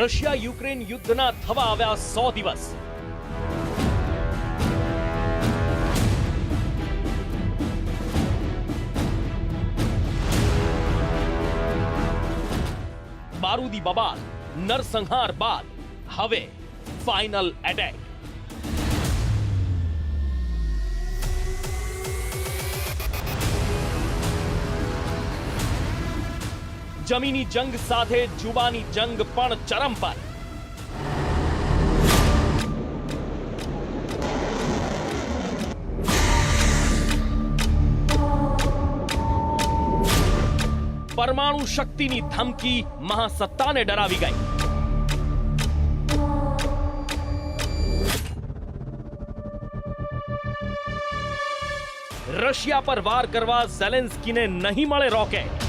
Russia Ukraine યુદ્ધના થવા આવ્યા 100 દિવસ। બારૂદી બબાલ, નરસંહાર બાદ હવે ફાઇનલ એટેક। જમીની જંગ સાથે જુબાની જંગ પણ ચરમ પર। પરમાણુ શક્તિની ધમકી મહાસત્તાને ડરાવી ગઈ। રશિયા પર વાર કરવા ઝેલેન્સ્કીને નહીં મળે રોકેટ।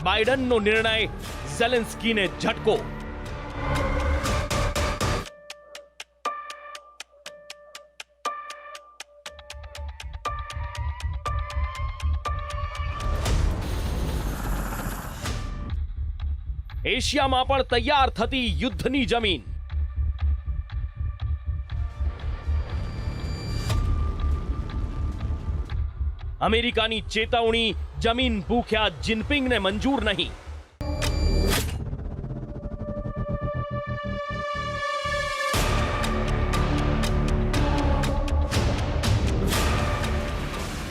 બાઇડનનો નિર્ણય ઝેલેન્સ્કીને ઝટકો। એશિયામાં પણ તૈયાર થતી યુદ્ધની જમીન। અમેરિકાની ચેતવણી જમીન ભૂખ્યા જિનપિંગને મંજૂર નહીં।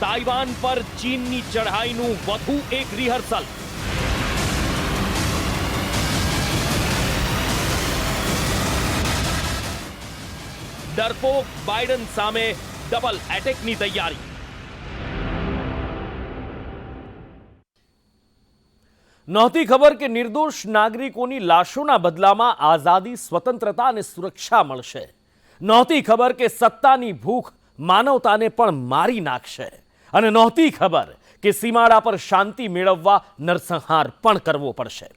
તાઇવાન પર ચીનની ચઢાઈનું વધુ એક રિહર્સલ। ડરપોક બાઇડન સામે ડબલ એટેકની તૈયારી। નહોતી ખબર કે નિર્દોષ નાગરિકોની લાશોના બદલામાં આઝાદી, સ્વતંત્રતા અને સુરક્ષા મળશે। નહોતી ખબર કે સત્તાની ભૂખ માનવતાને પણ મારી નાખશે। અને નહોતી ખબર કે સીમાડા પર શાંતિ મેળવવા નરસંહાર પણ કરવો પડશે।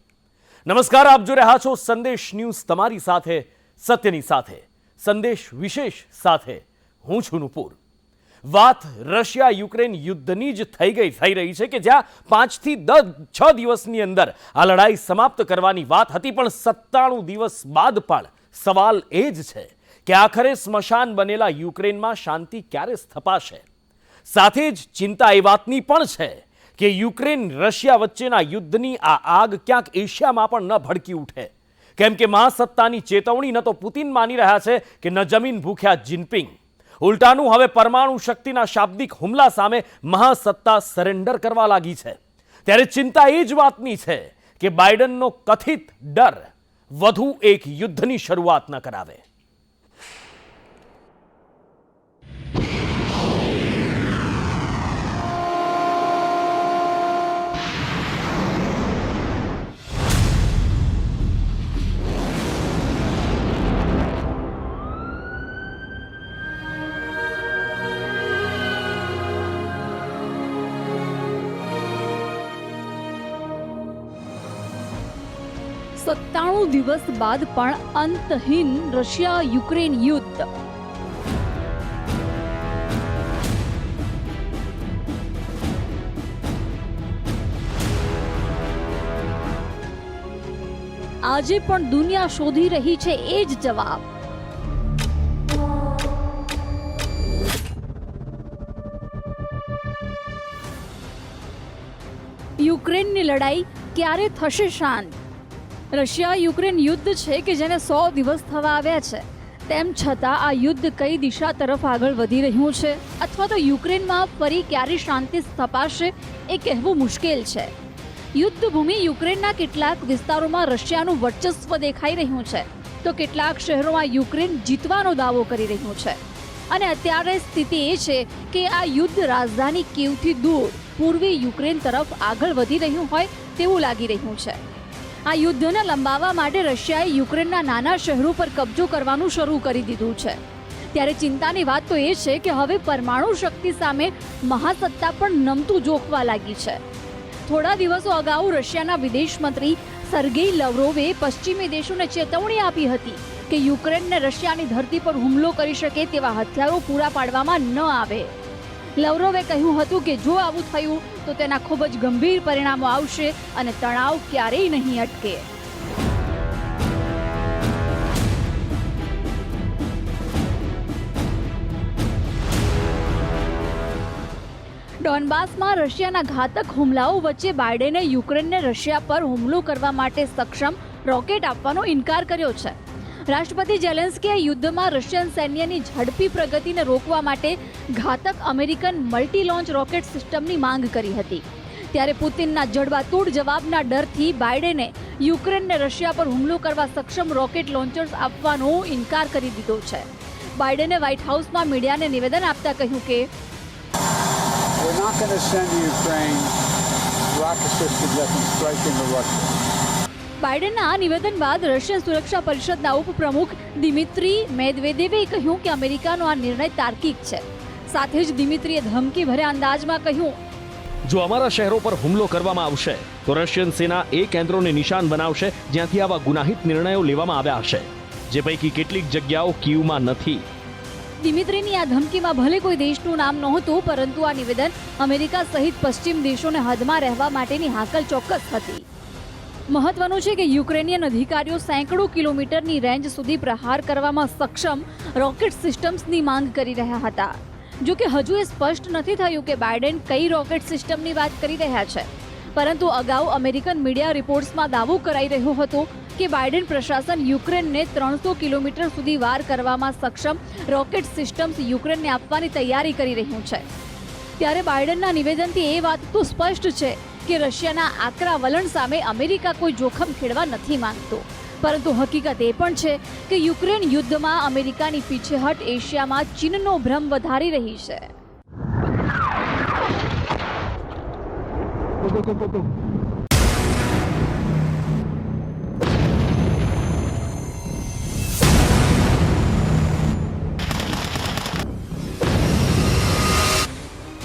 નમસ્કાર, આપ જોઈ રહ્યા છો સંદેશ ન્યૂઝ, તમારી સાથે સત્યની સાથે, સંદેશ વિશેષ સાથે હું છું નુપુર। વાત રશિયા યુક્રેન યુદ્ધની જ થઈ રહી છે કે જ્યાં 5 થી 6 દિવસની અંદર આ લડાઈ સમાપ્ત કરવાની વાત હતી, પણ 97 દિવસ બાદ પણ સવાલ એ જ છે કે આખરે સ્મશાન બનેલા યુક્રેનમાં શાંતિ ક્યારે સ્થપાશે। સાથે જ ચિંતા એ વાતની પણ છે કે યુક્રેન રશિયા વચ્ચેના યુદ્ધની આ આગ ક્યાંક એશિયામાં પણ ન ભડકી ઉઠે, કેમ કે મહાસત્તાની ચેતવણી ન તો પુતિન માની રહ્યા છે કે ન જમીન ભૂખ્યા જિનપિંગ। ઉલટાનું હવે પરમાણુ શક્તિના શાબ્દિક હુમલા સામે મહાસત્તા સરેન્ડર કરવા લાગી છે। ત્યારે ચિંતા એ જ વાતની છે કે બાઇડનનો કથિત ડર વધુ એક યુદ્ધની શરૂઆત ન કરાવે। દિવસ બાદ પણ અંતહીન રશિયા યુક્રેન યુદ્ધ। આજે પણ દુનિયા શોધી રહી છે એ જ જવાબ। યુક્રેનની લડાઈ ક્યારે થશે શાંત? રશિયા યુક્રેન યુદ્ધ છે કે જેને 100 દિવસ થવા આવ્યા છે, તેમ છતાં આ યુદ્ધ કઈ દિશા તરફ આગળ વધી રહ્યું છે અથવા તો યુક્રેનમાં ફરી ક્યારે શાંતિ સ્થપાશે એ કહેવું મુશ્કેલ છે। યુદ્ધ ભૂમિ યુક્રેનના કેટલાક વિસ્તારોમાં રશિયાનું વર્ચસ્વ દેખાઈ રહ્યું છે, તો કેટલાક શહેરોમાં યુક્રેન જીતવાનો દાવો કરી રહ્યું છે। અને અત્યારે સ્થિતિ એ છે કે આ યુદ્ધ રાજધાની કીવથી દૂર પૂર્વી યુક્રેન તરફ આગળ વધી રહ્યું હોય તેવું લાગી રહ્યું છે। આ યુદ્ધને લંબાવવા માટે રશિયાએ યુક્રેનના નાના શહેરો પર કબજો કરવાનું શરૂ કરી દીધું છે। ત્યારે ચિંતાની વાત તો એ છે કે હવે પરમાણુ શક્તિ સામે મહાસત્તા પણ નમતું જોખવા લાગી છે। થોડા દિવસો અગાઉ રશિયાના વિદેશ મંત્રી સર્ગેઈ લવરોવે પશ્ચિમી દેશોને ચેતવણી આપી હતી કે યુક્રેનને રશિયાની ધરતી પર હુમલો કરી શકે તેવા હથિયારો પૂરા પાડવામાં ન આવે। લવરોવે કહ્યું હતું કે જો આવું થયું તો તેના ખૂબ જ ગંભીર પરિણામો આવશે અને તણાવ ક્યારેય નહીં અટકે. ડોનબાસમાં રશિયાના ઘાતક હુમલાઓ વચ્ચે બાઇડેને યુક્રેનને રશિયા પર હુમલો કરવા માટે સક્ષમ રોકેટ આપવાનો ઇનકાર કર્યો છે. રાષ્ટ્રપતિ ઝેલેન્સ્કીએ યુદ્ધમાં રશિયન સૈન્યની ઝડપી પ્રગતિને રોકવા માટે ઘાતક અમેરિકન મલ્ટી લોન્ચ રોકેટ સિસ્ટમની માંગ કરી હતી. ત્યારે પુતિનના જડબાતોડ જવાબના ડરથી બાઇડેને યુક્રેનને રશિયા પર હુમલો કરવા સક્ષમ રોકેટ લોન્ચર્સ આપવાનો ઇનકાર કરી દીધો છે. બાઇડેને વ્હાઇટ હાઉસમાં મીડિયાને નિવેદન આપતા કહ્યું કે we're not going to send Ukraine rocket systems that can strike into Russia. બાઇડેનના આ નિવેદન બાદ રશિયન સુરક્ષા પરિષદના ઉપપ્રમુખ દિમિત્રી મેદવેદેવે કહ્યું કે અમેરિકાનો આ નિર્ણય તાર્કિક છે. સાથે જ દિમિત્રીએ ધમકીભર્યા અંદાજમાં કહ્યું, જો અમારા શહેરો પર હુમલો કરવામાં આવશે તો રશિયન સેના એ કેન્દ્રોને નિશાન બનાવશે જ્યાંથી આવા ગુનાહિત નિર્ણયો લેવામાં આવ્યા હશે, જે પૈકી કેટલીક જગ્યાઓ કીવમાં નથી. દિમિત્રીની આ ધમકીમાં ભલે કોઈ દેશનું નામ નહોતું, પરંતુ આ નિવેદન અમેરિકા સહિત પશ્ચિમ દેશોને હદમાં રહેવા માટેની હાકલ ચોક્કસ હતી. મહત્વનું છે કે યુક્રેનિયન અધિકારીઓ સેંકડો કિલોમીટરની રેન્જ સુધી પ્રહાર કરવામાં સક્ષમ રોકેટ સિસ્ટમ્સની માંગ કરી રહ્યા હતા. જો કે હજુ એ સ્પષ્ટ નથી થયું કે બાઇડેન કઈ રોકેટ સિસ્ટમની વાત કરી રહ્યા છે, પરંતુ અગાઉ અમેરિકન મીડિયા રિપોર્ટ્સમાં દાવો કરાઈ રહ્યો હતો કે બાઇડેન પ્રશાસન યુક્રેનને 300 કિલોમીટર સુધી વાર કરવામાં સક્ષમ રોકેટ સિસ્ટમ્સ યુક્રેનને આપવાની તૈયારી કરી રહ્યું છે. ત્યારે બાઇડેનના નિવેદનથી એ વાત તો સ્પષ્ટ છે કે રશિયાના આકરા વલણ સામે અમેરિકા કોઈ જોખમ ખેડવા નથી માંગતો, પરંતુ હકીકત એ પણ છે કે યુક્રેન યુદ્ધમાં અમેરિકાની પીછેહટ એશિયામાં ચીનનો ભ્રમ વધારી રહી છે.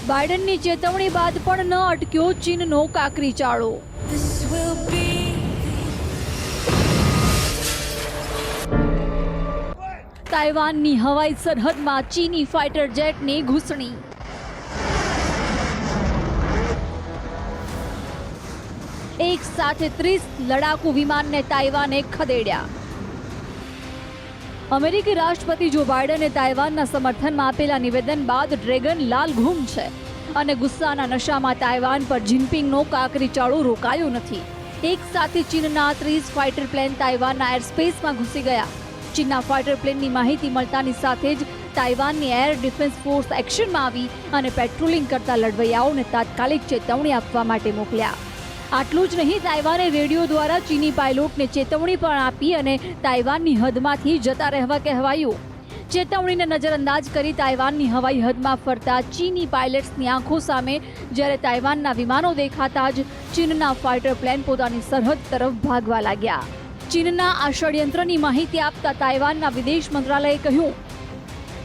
બાઇડનની ચેતવણી બાદ પણ ન અટક્યો ચીનનો કાકરી ચાળો. તાઇવાનની હવાઈ સરહદમાં ચીની ફાઇટર જેટની ઘૂસણી. એક સાથે 30 લડાકુ વિમાનને તાઇવાને ખદેડ્યા. અમેરિકી રાષ્ટ્રપતિ જો બાઇડને તાઇવાનના સમર્થનમાં આપેલા નિવેદન બાદ ડ્રેગન લાલઘૂમ છે અને ગુસ્સાના નશામાં તાઇવાન પર જિનપિંગનો કાકરી ચાળો રોકાયો નથી. એક સાથે ચીનના 30 ફાઇટર પ્લેન તાઇવાનના એરસ્પેસમાં ઘૂસી ગયા. ચીનના ફાઇટર પ્લેનની માહિતી મળતાની સાથે જ તાઇવાનની એર ડિફેન્સ ફોર્સ એક્શનમાં આવી અને પેટ્રોલિંગ કરતા લડવૈયાઓને તાત્કાલિક ચેતવણી આપવા માટે મોકલ્યા. આટલું જ નહીં, તાઇવાને રેડિયો દ્વારા ચીની પાયલોટને ચેતવણી પણ આપી અને તાઇવાનની હદમાંથી જતા રહેવા કહેવાયું. ચેતવણીને નજરઅંદાજ કરી તાઇવાનની હવાઈ હદમાં ફરતા ચીની પાયલટ્સની આંખો સામે જ્યારે તાઇવાનના વિમાનો દેખાતા જ ચીનના ફાઇટર પ્લેન પોતાની સરહદ તરફ ભાગવા લાગ્યા. ચીનના આ ષડયંત્રની માહિતી આપતા તાઇવાનના વિદેશ મંત્રાલયે કહ્યું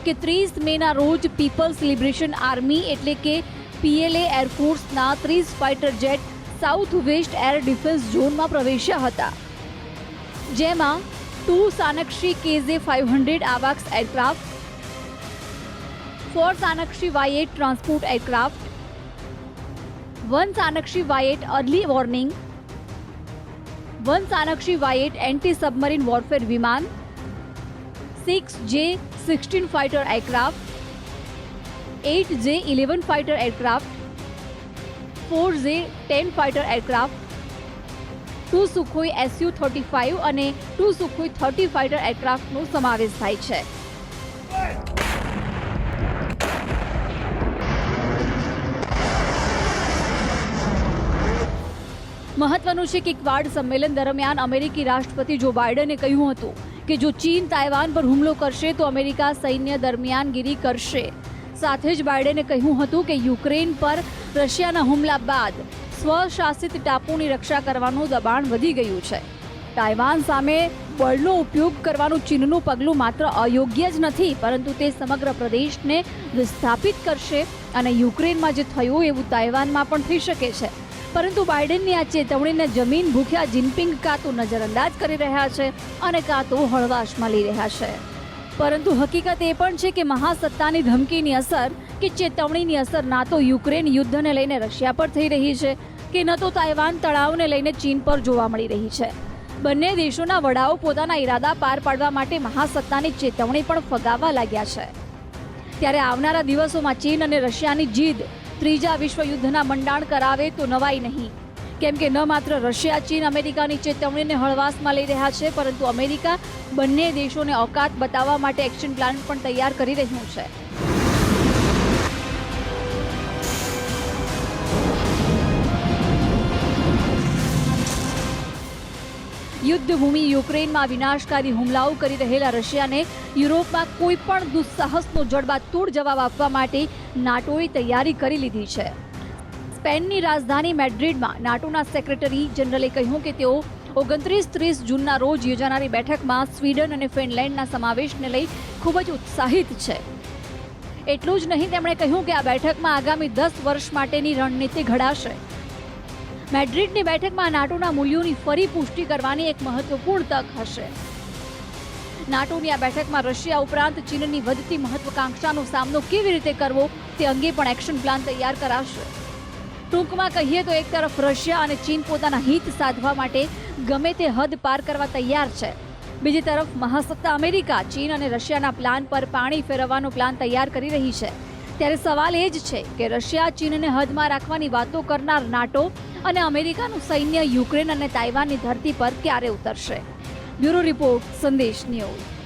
કે 30 મેના રોજ પીપલ્સ લિબરેશન આર્મી એટલે કે PLA એરફોર્સના 30 fighter jet south waste air defence ઝોનમાં પ્રવેશ્યા હતા, જેમાં 2 સાનક્ષી KZ-500 AWACS aircraft, 4 સાનક્ષી Y-8 transport aircraft, 1 સાનક્ષી Y-8 early warning, 1 સાનક્ષી Y-8 anti submarine warfare વિમાન, 6 J-16 fighter aircraft, 8 J-11 fighter aircraft, 4 J-10 fighter aircraft, 2 Sukhoi Su-35 અને 2 Sukhoi 30 fighter એરક્રાફ્ટનો સમાવેશ થાય છે. મહત્વનું છે કે ક્વાડ સંમેલન દરમિયાન અમેરિકી રાષ્ટ્રપતિ જો બાઇડને કહ્યું હતું કે જો ચીન તાઇવાન પર હુમલો કરશે તો અમેરિકા સૈન્ય દરમિયાનગીરી કરશે. સાથે જ બાઇડને કહ્યું હતું કે યુક્રેન પર રશિયાના હુમલા બાદ સ્વશાસિત ટાપુની રક્ષા કરવાનું દબાણ વધી ગયું છે. તાઇવાન સામે બળનો ઉપયોગ કરવાનું ચીનનું પગલું માત્ર અયોગ્ય જ નથી, પરંતુ તે સમગ્ર પ્રદેશને વિસ્થાપિત કરશે અને યુક્રેનમાં જે થયું એવું તાઇવાનમાં પણ થઈ શકે છે. પરંતુ બાઇડનની આ ચેતવણીને જમીન ભૂખ્યા જિનપિંગ કાં તો નજરઅંદાજ કરી રહ્યા છે અને કાં તો હળવાશમાં લઈ રહ્યા છે. પરંતુ હકીકત એ પણ છે કે મહાસત્તાની ધમકીની અસર કે ચેતવણીની અસર ના તો યુક્રેન યુદ્ધને લઈને રશિયા પર થઈ રહી છે કે ન તો તાઇવાન તળાવને લઈને ચીન પર જોવા મળી રહી છે. બંને દેશોના વડાઓ પોતાના ઈરાદા પાર પાડવા માટે મહાસત્તાની ચેતવણી પણ ફગાવવા લાગ્યા છે. ત્યારે આવનારા દિવસોમાં ચીન અને રશિયાની જીદ ત્રીજા વિશ્વયુદ્ધના મંડાણ કરાવે તો નવાઈ નહીં. કેમ કે ન માત્ર રશિયા ચીન અમેરિકાની ચેતવણીને હળવાશમાં લઈ રહ્યા છે, પરંતુ અમેરિકા બંને દેશોને औकात બતાવવા માટે એક્શન પ્લાન પણ તૈયાર કરી રહ્યું છે. યુદ્ધભૂમિ યુક્રેનમાં વિનાશકારી હુમલાઓ કરી રહેલા રશિયાને યુરોપમાં કોઈ પણ દુસ્સાહસનો જડબાતોડ જવાબ આપવા માટે નાટોએ તૈયારી કરી લીધી છે. સ્પેનની રાજધાની મેડ્રિડમાં નાટોના સેક્રેટરી જનરલે કહ્યું કે તેઓ 29-30 જૂનના રોજ યોજાનારી બેઠકમાં સ્વીડન અને ફિનલેન્ડના સમાવેશને લઈ ખૂબ જ ઉત્સાહિત છે. એટલું જ નહીં, તેમણે કહ્યું કે આ બેઠકમાં આગામી 10 વર્ષ માટેની રણનીતિ ઘડાશે. મેડ્રિડની બેઠકમાં નાટોના મૂલ્યોની ફરી પુષ્ટિ કરવાની એક મહત્વપૂર્ણ તક હશે. નાટોની આ બેઠકમાં રશિયા ઉપરાંત ચીનની વધતી મહત્વાકાંક્ષાનો સામનો કેવી રીતે કરવો તે અંગે પણ એક્શન પ્લાન તૈયાર કરાશે. ટૂંકમાં કહીએ તો એક તરફ રશિયા અને ચીન પોતાના હિત સાધવા માટે ગમે તે હદ પાર કરવા તૈયાર છે. બીજી તરફ મહાસત્તા અમેરિકા ચીન અને રશિયાના પ્લાન પર પાણી ફેરવવાનો પ્લાન તૈયાર કરી રહી છે. ત્યારે સવાલ એ જ છે કે રશિયા ચીનને હદમાં રાખવાની વાતો કરનાર નાટો અને અમેરિકાનું સૈન્ય યુક્રેન અને તાઇવાનની ધરતી પર ક્યારે ઉતરશે. બ્યુરો રિપોર્ટ, સંદેશ ન્યૂઝ.